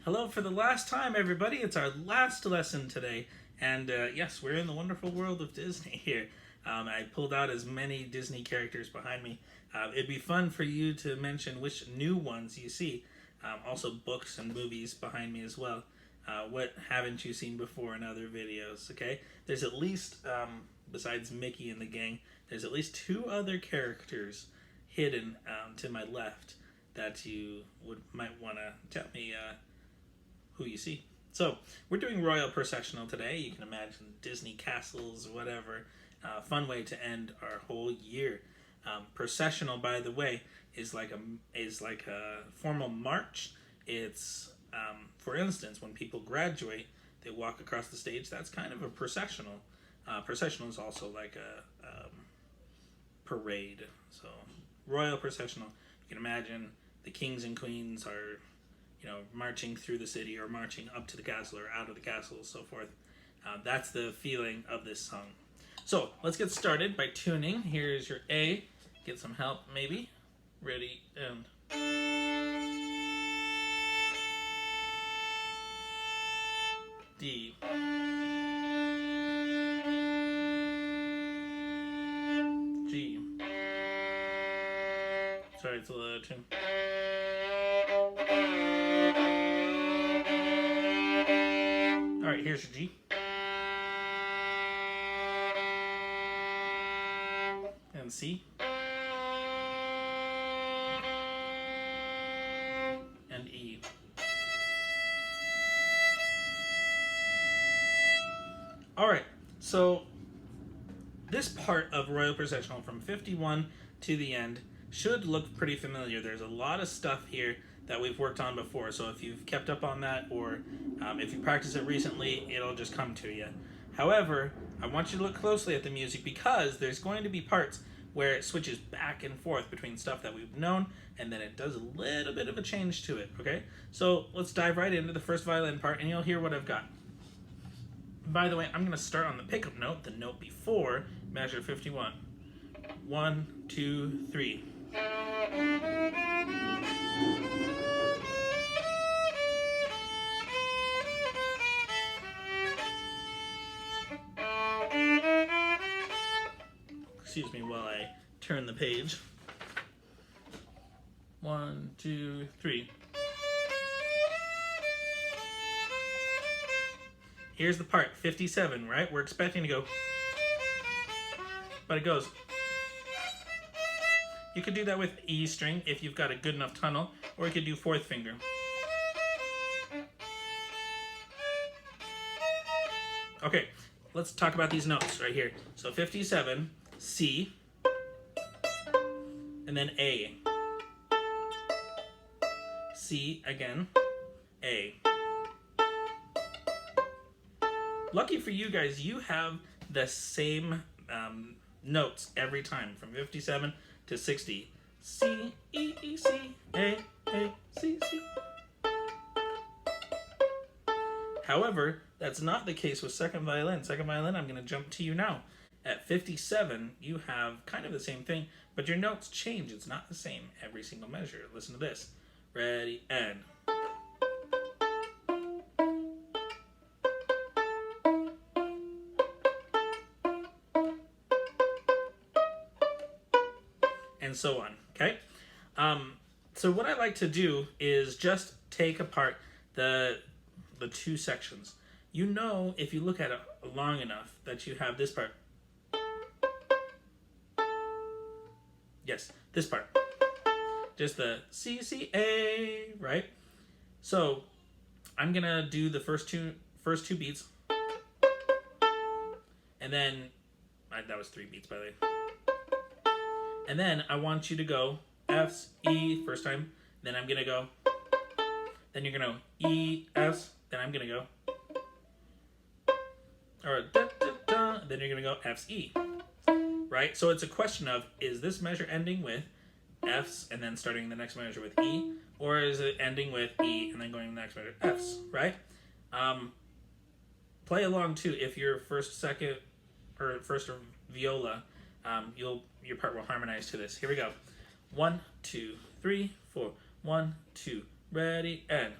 Hello for the last time, everybody. It's our last lesson today. And yes, we're in the wonderful world of Disney here. I pulled out as many Disney characters behind me. It'd be fun for you to mention which new ones you see. Also, books and movies behind me as well. What haven't you seen before in other videos, okay? There's at least, besides Mickey and the gang, there's at least two other characters hidden to my left that you might want to tell me who you see. So, we're doing Royal Processional today. You can imagine Disney castles, whatever. Fun way to end our whole year. Processional, by the way, is like a formal march. It's for instance, when people graduate, they walk across the stage. That's kind of a processional. Processional is also like a parade. So, Royal Processional. You can imagine the kings and queens are, marching through the city or marching up to the castle or out of the castle, so forth. That's the feeling of this song. So let's get started by tuning. Here's your A. Get some help, maybe. Ready, and... D. G. Sorry, it's a little tune. Alright, here's your G. And C. And E. Alright, so this part of Royal Processional from 51 to the end should look pretty familiar. There's a lot of stuff here that we've worked on before, so if you've kept up on that or if you practice it recently, it'll just come to you. However, I want you to look closely at the music because there's going to be parts where it switches back and forth between stuff that we've known and then it does a little bit of a change to it, okay? So let's dive right into the first violin part and you'll hear what I've got. By the way, I'm going to start on the pickup note, the note before measure 51. 1, 2, 3. Excuse me while I turn the page. 1, 2, 3. Here's the part, 57, right? We're expecting to go, but it goes. You could do that with E string if you've got a good enough tunnel, or you could do fourth finger. Okay, let's talk about these notes right here. So 57, C, and then A. C again, A. Lucky for you guys, you have the same notes every time from 57 to 60. C, E, E, C, A, C, C. However, that's not the case with second violin. Second violin, I'm going to jump to you now. At 57, you have kind of the same thing, but your notes change. It's not the same every single measure. Listen to this. Ready, and... and so on, okay? So what I like to do is just take apart the two sections. You know, if you look at it long enough, that you have this part. Yes, this part. Just the C, C, A, right? So I'm gonna do the first two beats. And then, that was 3 beats by the way. And then I want you to go F's, E, first time. Then I'm going to go. Then you're going to E, S. Then I'm going to go. Or da, da, da. Then you're going to go F's, E. Right? So it's a question of, is this measure ending with F's and then starting the next measure with E? Or is it ending with E and then going to the next measure F's? Right? Play along too. If you're first or viola, your part will harmonize to this. Here we go. 1, 2, 3, 4. 1, 2, ready, and.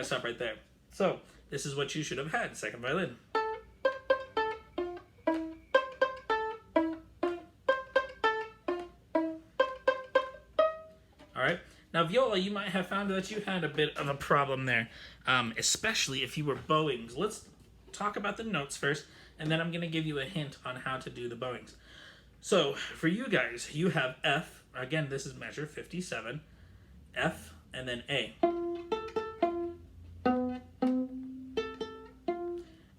to stop right there. So this is what you should have had, second violin. All right. Now, viola, you might have found that you had a bit of a problem there, especially if you were bowing. Let's talk about the notes first, and then I'm going to give you a hint on how to do the bowings. So, for you guys, you have F. Again, this is measure 57. F, and then A.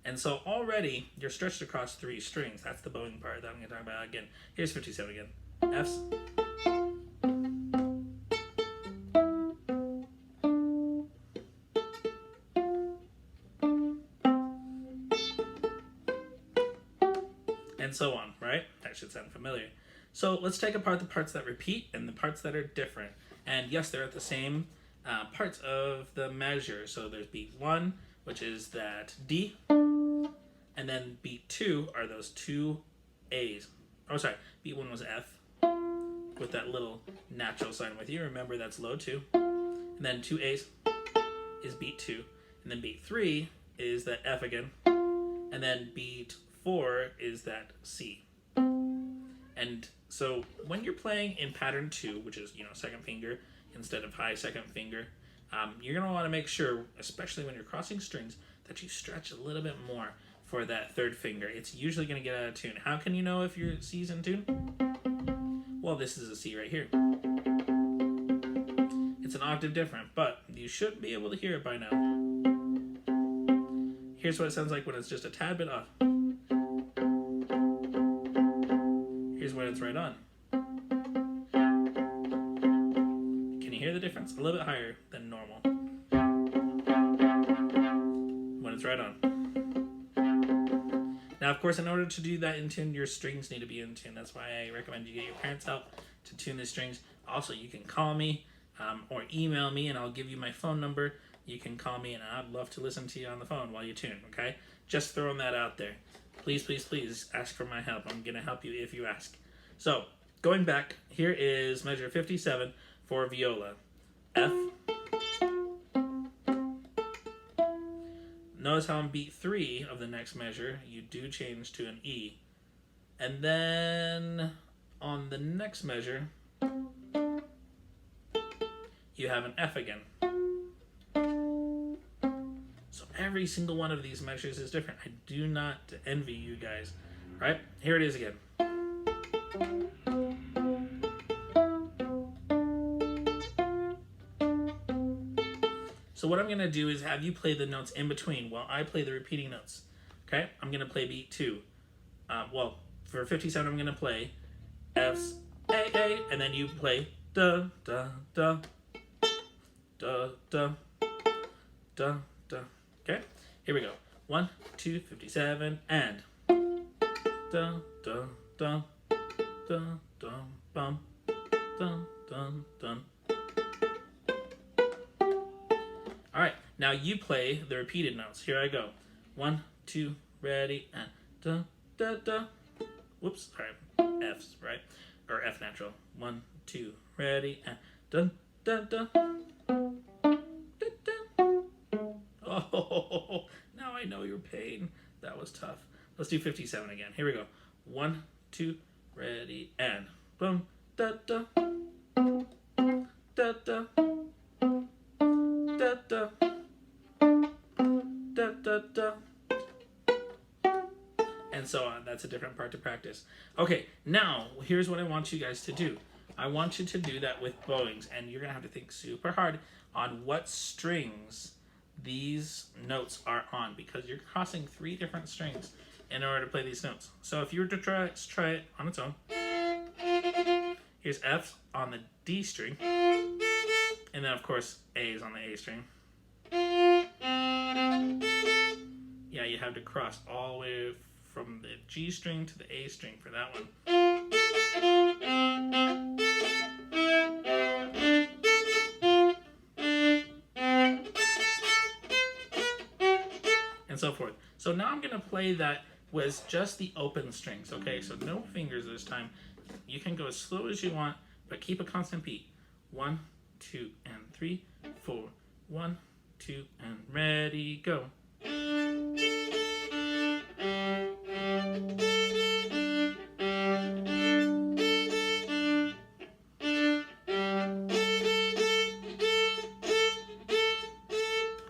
And so already, you're stretched across 3 strings. That's the bowing part that I'm going to talk about again. Here's 57 again. F's. And so on, right? That should sound familiar. So let's take apart the parts that repeat and the parts that are different. And yes, they're at the same parts of the measure. So there's beat 1, which is that D, and then beat 2 are those 2 A's. Oh, sorry, beat 1 was F, with that little natural sign with you. Remember, that's low 2. And then 2 A's is beat 2. And then beat 3 is that F again. And then beat 4 is that C. And so when you're playing in pattern 2, which is, second finger instead of high second finger, you're going to want to make sure, especially when you're crossing strings, that you stretch a little bit more for that third finger. It's usually going to get out of tune. How can you know if your C's in tune? Well, this is a C right here. It's an octave different, but you should be able to hear it by now. Here's what it sounds like when it's just a tad bit off. Here's when it's right on. Can you hear the difference? A little bit higher than normal when it's right on. Now, of course, in order to do that in tune, your strings need to be in tune. That's why I recommend you get your parents' help to tune the strings. Also, you can call me or email me, and I'll give you my phone number. You can call me, and I'd love to listen to you on the phone while you tune, okay? Just throwing that out there. Please, please, please ask for my help. I'm going to help you if you ask. So, going back, here is measure 57 for viola. F. Notice how on beat 3 of the next measure, you do change to an E. And then on the next measure, you have an F again. So every single one of these measures is different. I do not envy you guys. Right? Here it is again. So what I'm going to do is have you play the notes in between while I play the repeating notes. Okay? I'm going to play beat 2. For 57, I'm going to play F's, A, and then you play da, da, da, da, da, da, da. Okay? Here we go. 1, 2, 57, and da, da, da, da, da, bum, dun, dun, dun. All right, now you play the repeated notes. Here I go. 1, 2, ready, and da, da, da. Whoops, all right, F's, right? Or F natural. 1, 2, ready, and da, da, da. Da, da. Oh, now I know your pain. That was tough. Let's do 57 again. Here we go. 1, 2, ready, and boom, da, da, da, da. Da, da, da, da, da, and so on. That's a different part to practice. Okay, now here's what I want you guys to do. I want you to do that with bowings, and you're gonna have to think super hard on what strings these notes are on, because you're crossing 3 different strings in order to play these notes. So if you were to try it on its own, here's F on the D string. And then, of course, A is on the A string. Yeah, you have to cross all the way from the G string to the A string for that one. And so forth. So now I'm going to play that with just the open strings, okay? So no fingers this time. You can go as slow as you want, but keep a constant beat. 1, 2, and 3, 4. 1, 2, and ready, go.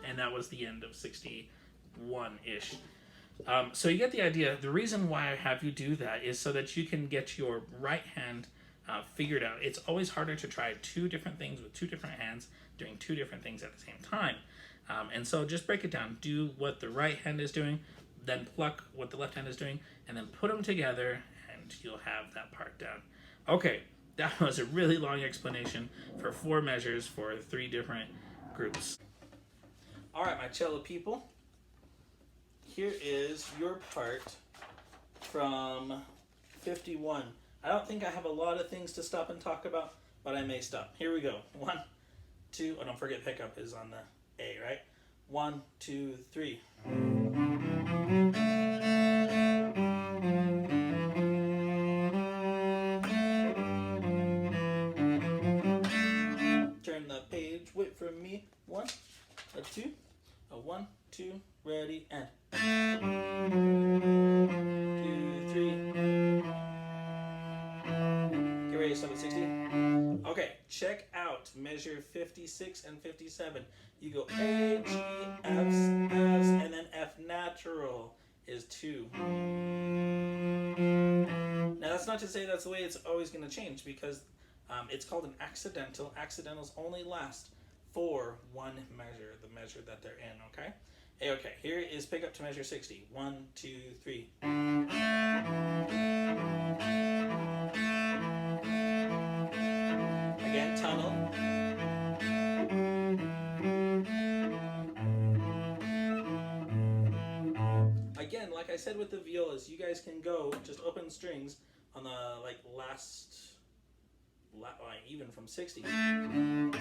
And that was the end of 61-ish. So you get the idea. The reason why I have you do that is so that you can get your right hand figured out. It's always harder to try 2 different things with 2 different hands doing 2 different things at the same time. And so just break it down. Do what the right hand is doing, then pluck what the left hand is doing, and then put them together, and you'll have that part down. Okay, that was a really long explanation for 4 measures for 3 different groups. All right, my cello people, here is your part from 51. I don't think I have a lot of things to stop and talk about, but I may stop. Here we go. 1, 2, oh, don't forget pickup is on the A, right? 1, 2, 3. Turn the page, wait for me. 1, a 2, a 1, 2, ready, and 2, 3. Get ready to stop at 60. Okay, check out measure 56 and 57. You go A, G, F's, and then F natural is 2. Now that's not to say that's the way it's always going to change, because it's called an accidental. Accidentals only last for 1 measure, the measure that they're in, okay? Okay, here is pick up to measure 60. 1, 2, 3. Again, tunnel. Again, like I said with the violas, you guys can go just open strings on the last, even from 60. And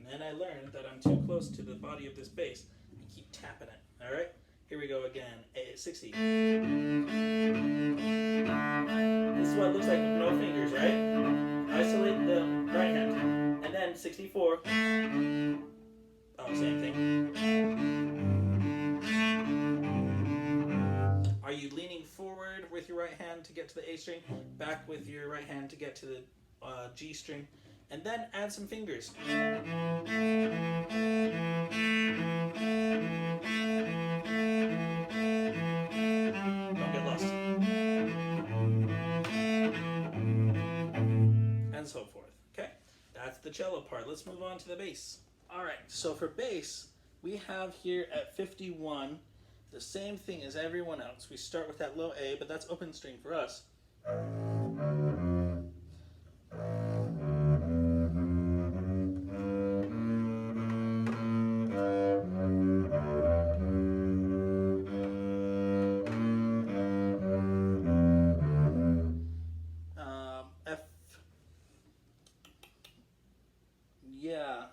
then I learned that I'm too close to the body of this bass. I keep tapping it. All right, here we go again. 60. This is what it looks like with no fingers, right? Isolate the right hand, and then 64. Oh, same thing. Are you leaning forward with your right hand to get to the A string, back with your right hand to get to the G string, and then add some fingers. Don't get lost. And so forth. Okay, that's the cello part. Let's move on to the bass. All right, so for bass, we have here at 51 the same thing as everyone else. We start with that low A, but that's open string for us. F. Yeah,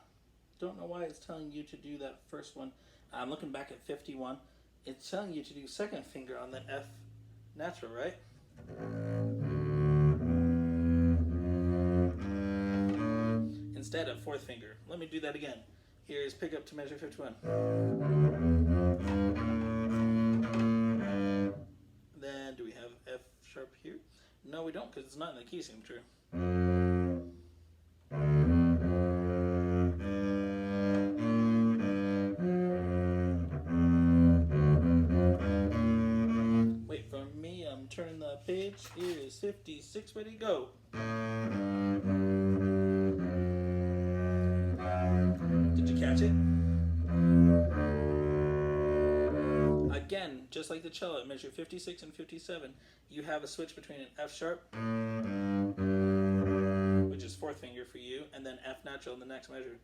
don't know why it's telling you to do that first one. I'm looking back at 51. It's telling you to do second finger on the F natural, right? Instead of fourth finger. Let me do that again. Here's pick up to measure 51. Then do we have F sharp here? No, we don't, because it's not in the key signature. Turn the page. Here is 56. Ready, go. Did you catch it? Again, just like the cello, at measure 56 and 57, you have a switch between an F sharp, which is fourth finger for you, and then F natural in the next measure.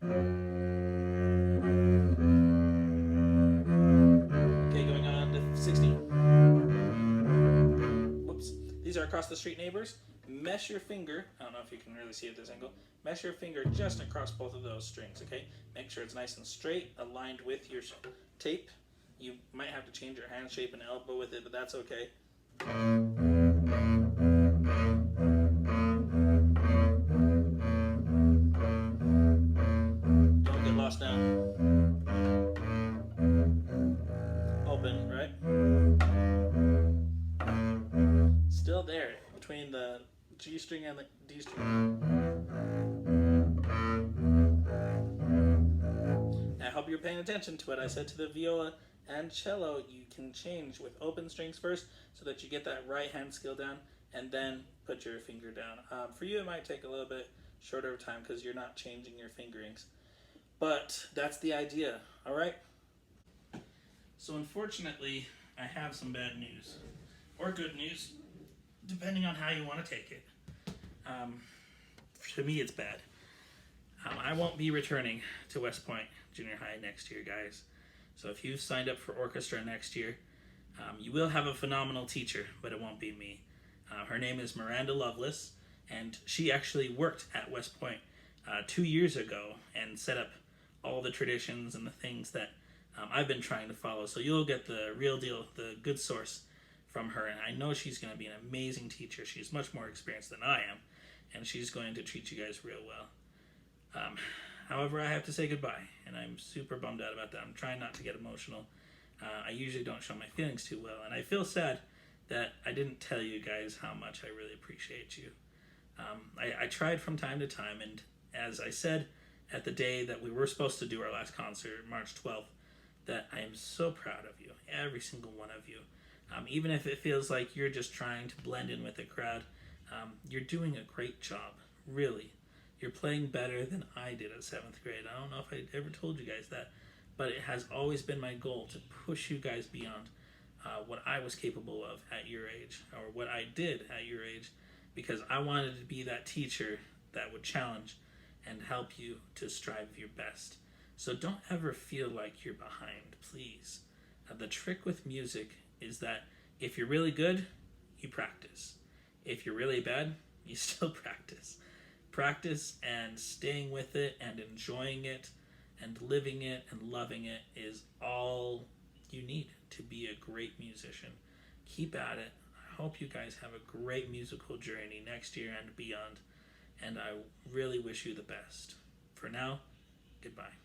Okay, going on to 60. These are across the street neighbors. Mesh your finger, I don't know if you can really see at this angle, mesh your finger just across both of those strings, okay? Make sure it's nice and straight, aligned with your tape. You might have to change your hand shape and elbow with it, but that's okay. Don't get lost now. between the G string and the D string. I hope you're paying attention to what I said to the viola and cello. You can change with open strings first so that you get that right hand skill down, and then put your finger down. For you, it might take a little bit shorter of time because you're not changing your fingerings. But that's the idea, all right? So unfortunately, I have some bad news, or good news, depending on how you want to take it. To me, it's bad. I won't be returning to West Point Junior High next year, guys. So if you've signed up for orchestra next year, you will have a phenomenal teacher, but it won't be me. Her name is Miranda Lovelace, and she actually worked at West Point 2 years ago and set up all the traditions and the things that I've been trying to follow. So you'll get the real deal, the good source from her. And I know she's going to be an amazing teacher. She's much more experienced than I am, and she's going to treat you guys real well. However, I have to say goodbye, and I'm super bummed out about that. I'm trying not to get emotional. I usually don't show my feelings too well, and I feel sad that I didn't tell you guys how much I really appreciate you. I tried from time to time, and as I said at the day that we were supposed to do our last concert, March 12th, that I am so proud of you, every single one of you. Even if it feels like you're just trying to blend in with the crowd, you're doing a great job, really. You're playing better than I did at 7th grade. I don't know if I ever told you guys that, but it has always been my goal to push you guys beyond what I was capable of at your age, or what I did at your age, because I wanted to be that teacher that would challenge and help you to strive your best. So don't ever feel like you're behind, please. The trick with music is that if you're really good, you practice. If you're really bad, you still practice. Practice and staying with it and enjoying it and living it and loving it is all you need to be a great musician. Keep at it. I hope you guys have a great musical journey next year and beyond, and I really wish you the best. For now, goodbye.